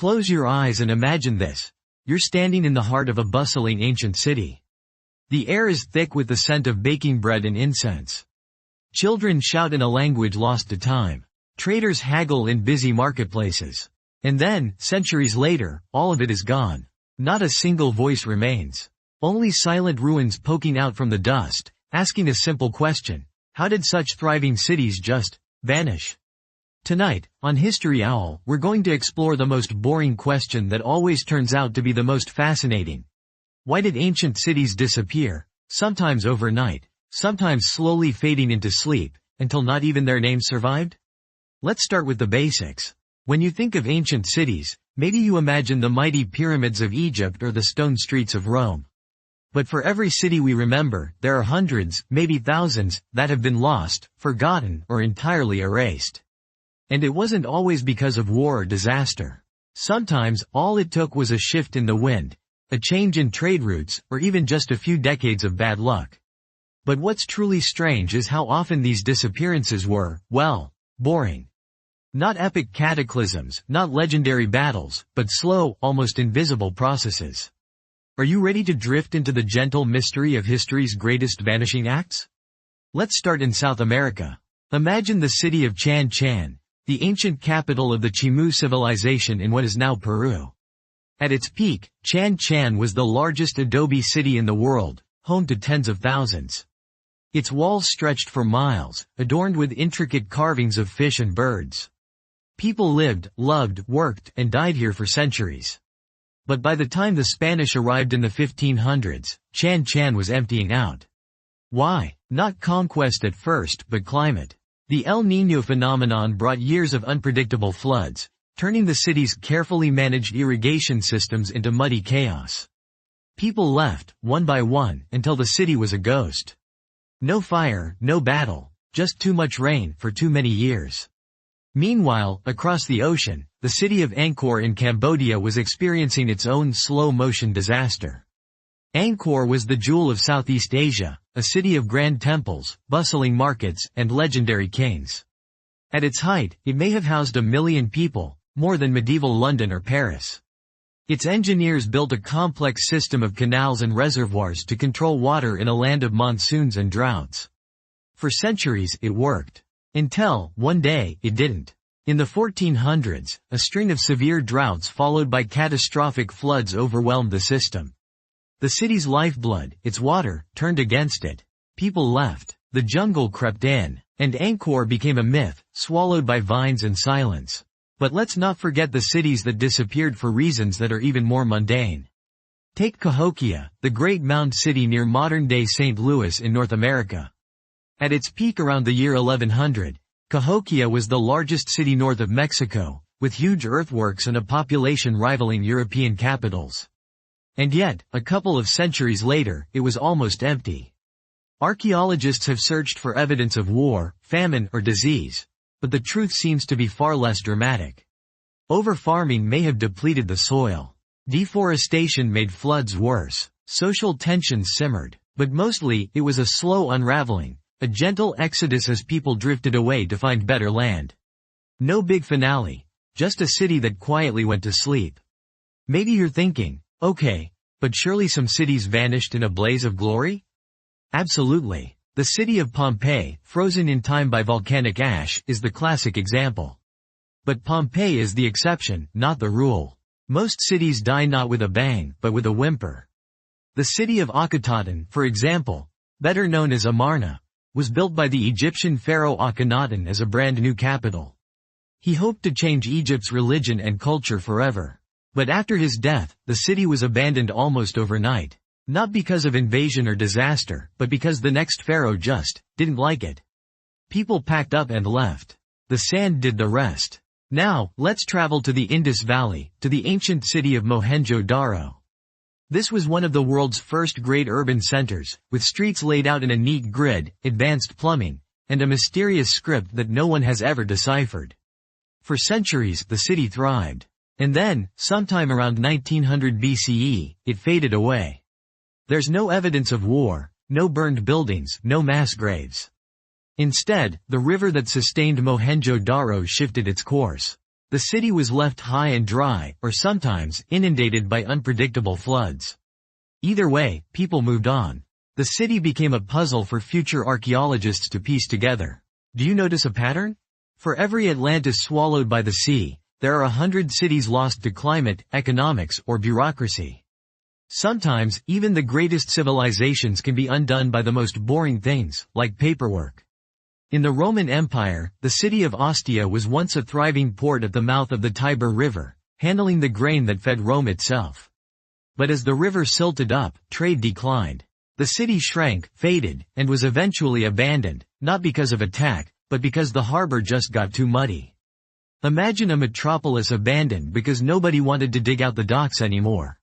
Close your eyes and imagine this. You're standing in the heart of a bustling ancient city. The air is thick with the scent of baking bread and incense. Children shout in a language lost to time. Traders haggle in busy marketplaces. And then, centuries later, all of it is gone. Not a single voice remains. Only silent ruins poking out from the dust, asking a simple question. How did such thriving cities just vanish? Tonight, on History Owl, we're going to explore the most boring question that always turns out to be the most fascinating. Why did ancient cities disappear? Sometimes overnight, sometimes slowly fading into sleep, until not even their names survived? Let's start with the basics. When you think of ancient cities, maybe you imagine the mighty pyramids of Egypt or the stone streets of Rome. But for every city we remember, there are hundreds, maybe thousands, that have been lost, forgotten, or entirely erased. And it wasn't always because of war or disaster. Sometimes, all it took was a shift in the wind, a change in trade routes, or even just a few decades of bad luck. But what's truly strange is how often these disappearances were, well, boring. Not epic cataclysms, not legendary battles, but slow, almost invisible processes. Are you ready to drift into the gentle mystery of history's greatest vanishing acts? Let's start in South America. Imagine the city of Chan Chan, the ancient capital of the Chimu civilization in what is now Peru. At its peak, Chan Chan was the largest adobe city in the world, home to tens of thousands. Its walls stretched for miles, adorned with intricate carvings of fish and birds. People lived, loved, worked, and died here for centuries. But by the time the Spanish arrived in the 1500s, Chan Chan was emptying out. Why? Not conquest at first, but climate. The El Niño phenomenon brought years of unpredictable floods, turning the city's carefully managed irrigation systems into muddy chaos. People left, one by one, until the city was a ghost. No fire, no battle, just too much rain for too many years. Meanwhile, across the ocean, the city of Angkor in Cambodia was experiencing its own slow-motion disaster. Angkor was the jewel of Southeast Asia, a city of grand temples, bustling markets, and legendary kings. At its height, it may have housed 1 million people, more than medieval London or Paris. Its engineers built a complex system of canals and reservoirs to control water in a land of monsoons and droughts. For centuries, it worked. Until, one day, it didn't. In the 1400s, a string of severe droughts followed by catastrophic floods overwhelmed the system. The city's lifeblood, its water, turned against it. People left. The jungle crept in. And Angkor became a myth, swallowed by vines and silence. But let's not forget the cities that disappeared for reasons that are even more mundane. Take Cahokia, the great mound city near modern-day St. Louis in North America. At its peak around the year 1100, Cahokia was the largest city north of Mexico, with huge earthworks and a population rivaling European capitals. And yet, a couple of centuries later, it was almost empty. Archaeologists have searched for evidence of war, famine, or disease, but the truth seems to be far less dramatic. Overfarming may have depleted the soil. Deforestation made floods worse. Social tensions simmered. But mostly, it was a slow unraveling, a gentle exodus as people drifted away to find better land. No big finale, just a city that quietly went to sleep. Maybe you're thinking, okay, but surely some cities vanished in a blaze of glory? Absolutely. The city of Pompeii, frozen in time by volcanic ash, is the classic example. But Pompeii is the exception, not the rule. Most cities die not with a bang, but with a whimper. The city of Akhetaten, for example, better known as Amarna, was built by the Egyptian pharaoh Akhenaten as a brand new capital. He hoped to change Egypt's religion and culture forever. But after his death, the city was abandoned almost overnight. Not because of invasion or disaster, but because the next pharaoh just didn't like it. People packed up and left. The sand did the rest. Now, let's travel to the Indus Valley, to the ancient city of Mohenjo-Daro. This was one of the world's first great urban centers, with streets laid out in a neat grid, advanced plumbing, and a mysterious script that no one has ever deciphered. For centuries, the city thrived. And then, sometime around 1900 BCE, it faded away. There's no evidence of war, no burned buildings, no mass graves. Instead, the river that sustained Mohenjo-Daro shifted its course. The city was left high and dry, or sometimes inundated by unpredictable floods. Either way, people moved on. The city became a puzzle for future archaeologists to piece together. Do you notice a pattern? For every Atlantis swallowed by the sea, there are 100 cities lost to climate, economics, or bureaucracy. Sometimes, even the greatest civilizations can be undone by the most boring things, like paperwork. In the Roman Empire, the city of Ostia was once a thriving port at the mouth of the Tiber River, handling the grain that fed Rome itself. But as the river silted up, trade declined. The city shrank, faded, and was eventually abandoned, not because of attack, but because the harbor just got too muddy. Imagine a metropolis abandoned because nobody wanted to dig out the docks anymore.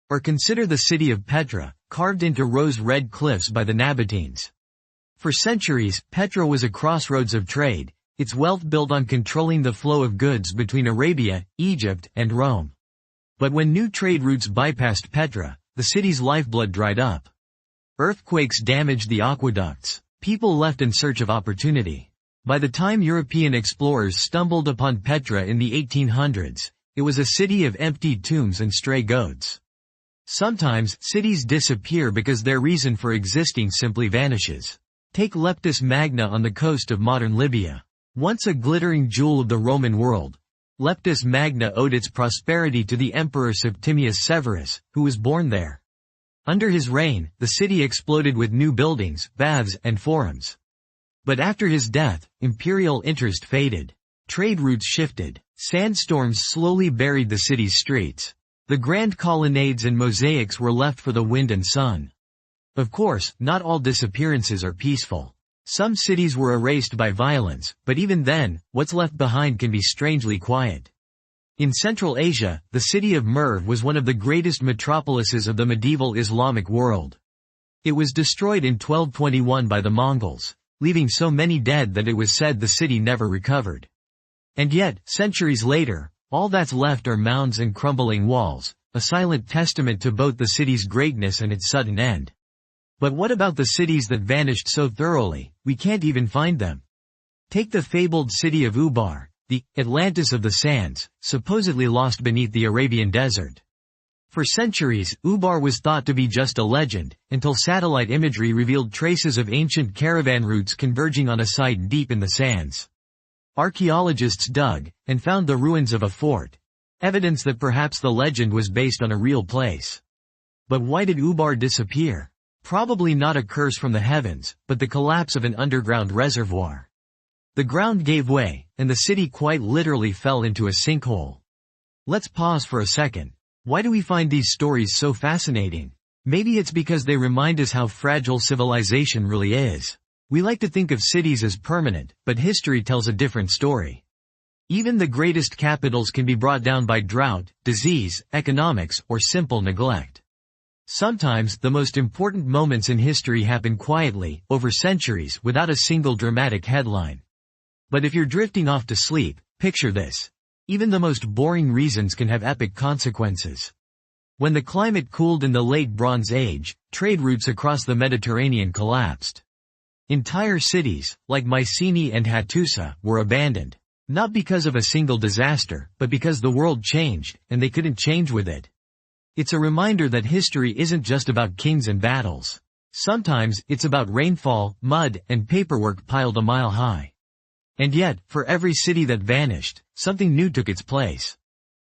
Or consider the city of Petra, carved into rose-red cliffs by the Nabateans. For centuries, Petra was a crossroads of trade, its wealth built on controlling the flow of goods between Arabia, Egypt, and Rome. But when new trade routes bypassed Petra, the city's lifeblood dried up. Earthquakes damaged the aqueducts. People left in search of opportunity. By the time European explorers stumbled upon Petra in the 1800s, it was a city of empty tombs and stray goats. Sometimes, cities disappear because their reason for existing simply vanishes. Take Leptis Magna on the coast of modern Libya. Once a glittering jewel of the Roman world, Leptis Magna owed its prosperity to the Emperor Septimius Severus, who was born there. Under his reign, the city exploded with new buildings, baths, and forums. But after his death, imperial interest faded. Trade routes shifted. Sandstorms slowly buried the city's streets. The grand colonnades and mosaics were left for the wind and sun. Of course, not all disappearances are peaceful. Some cities were erased by violence, but even then, what's left behind can be strangely quiet. In Central Asia, the city of Merv was one of the greatest metropolises of the medieval Islamic world. It was destroyed in 1221 by the Mongols, leaving so many dead that it was said the city never recovered. And yet, centuries later, all that's left are mounds and crumbling walls, a silent testament to both the city's greatness and its sudden end. But what about the cities that vanished so thoroughly, we can't even find them? Take the fabled city of Ubar, the Atlantis of the sands, supposedly lost beneath the Arabian desert. For centuries, Ubar was thought to be just a legend, until satellite imagery revealed traces of ancient caravan routes converging on a site deep in the sands. Archaeologists dug, and found the ruins of a fort, evidence that perhaps the legend was based on a real place. But why did Ubar disappear? Probably not a curse from the heavens, but the collapse of an underground reservoir. The ground gave way, and the city quite literally fell into a sinkhole. Let's pause for a second. Why do we find these stories so fascinating? Maybe it's because they remind us how fragile civilization really is. We like to think of cities as permanent, but history tells a different story. Even the greatest capitals can be brought down by drought, disease, economics, or simple neglect. Sometimes, the most important moments in history happen quietly, over centuries, without a single dramatic headline. But if you're drifting off to sleep, picture this. Even the most boring reasons can have epic consequences. When the climate cooled in the late Bronze Age, trade routes across the Mediterranean collapsed. Entire cities, like Mycenae and Hattusa, were abandoned. Not because of a single disaster, but because the world changed, and they couldn't change with it. It's a reminder that history isn't just about kings and battles. Sometimes, it's about rainfall, mud, and paperwork piled a mile high. And yet, for every city that vanished, something new took its place.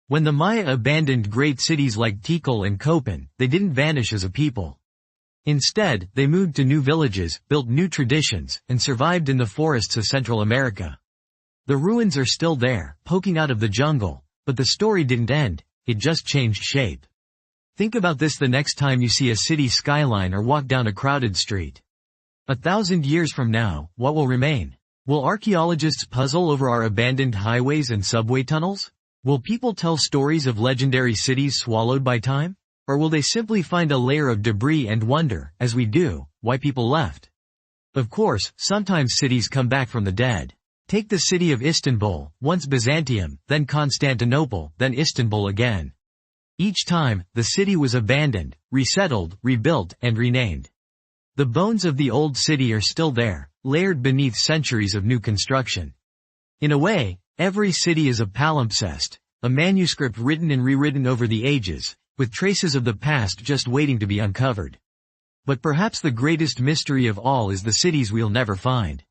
When the Maya abandoned great cities like Tikal and Copan, they didn't vanish as a people. Instead, they moved to new villages, built new traditions, and survived in the forests of Central America. The ruins are still there, poking out of the jungle, but the story didn't end, it just changed shape. Think about this the next time you see a city skyline or walk down a crowded street. 1,000 years from now, what will remain? Will archaeologists puzzle over our abandoned highways and subway tunnels? Will people tell stories of legendary cities swallowed by time? Or will they simply find a layer of debris and wonder, as we do, why people left? Of course, sometimes cities come back from the dead. Take the city of Istanbul, once Byzantium, then Constantinople, then Istanbul again. Each time, the city was abandoned, resettled, rebuilt, and renamed. The bones of the old city are still there, layered beneath centuries of new construction. In a way, Every city is a palimpsest, a manuscript written and rewritten over the ages, with traces of the past just waiting to be uncovered. But perhaps the greatest mystery of all is the cities we'll never find.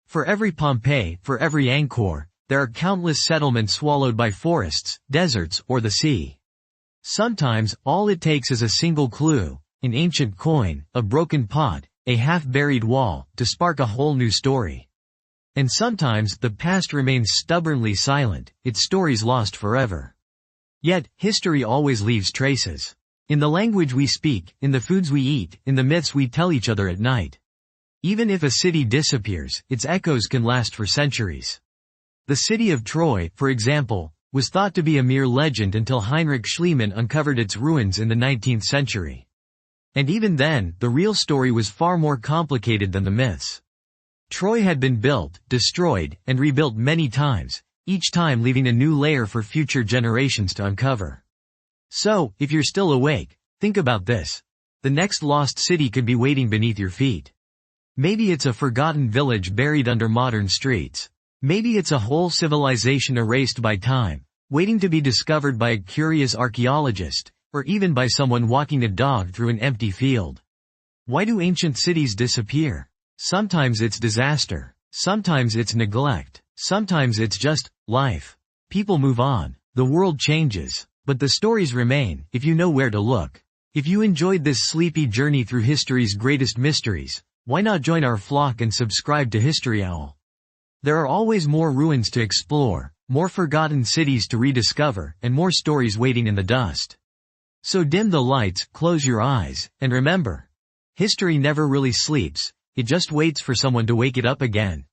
For every Pompeii, for every Angkor, there are countless settlements swallowed by forests, deserts, or the sea. Sometimes, all it takes is a single clue, an ancient coin, a broken pot, a half-buried wall, to spark a whole new story. And sometimes, the past remains stubbornly silent, its stories lost forever. Yet, history always leaves traces. In the language we speak, in the foods we eat, in the myths we tell each other at night. Even if a city disappears, its echoes can last for centuries. The city of Troy, for example, was thought to be a mere legend until Heinrich Schliemann uncovered its ruins in the 19th century. And even then, the real story was far more complicated than the myths. Troy had been built, destroyed, and rebuilt many times, each time leaving a new layer for future generations to uncover. So, if you're still awake, think about this. The next lost city could be waiting beneath your feet. Maybe it's a forgotten village buried under modern streets. Maybe it's a whole civilization erased by time, waiting to be discovered by a curious archaeologist, or even by someone walking a dog through an empty field. Why do ancient cities disappear? Sometimes it's disaster. Sometimes it's neglect. Sometimes it's just life. People move on. The world changes. But the stories remain, if you know where to look. If you enjoyed this sleepy journey through history's greatest mysteries, why not join our flock and subscribe to History Owl? There are always more ruins to explore, more forgotten cities to rediscover, and more stories waiting in the dust. So dim the lights, close your eyes, and remember, history never really sleeps, it just waits for someone to wake it up again.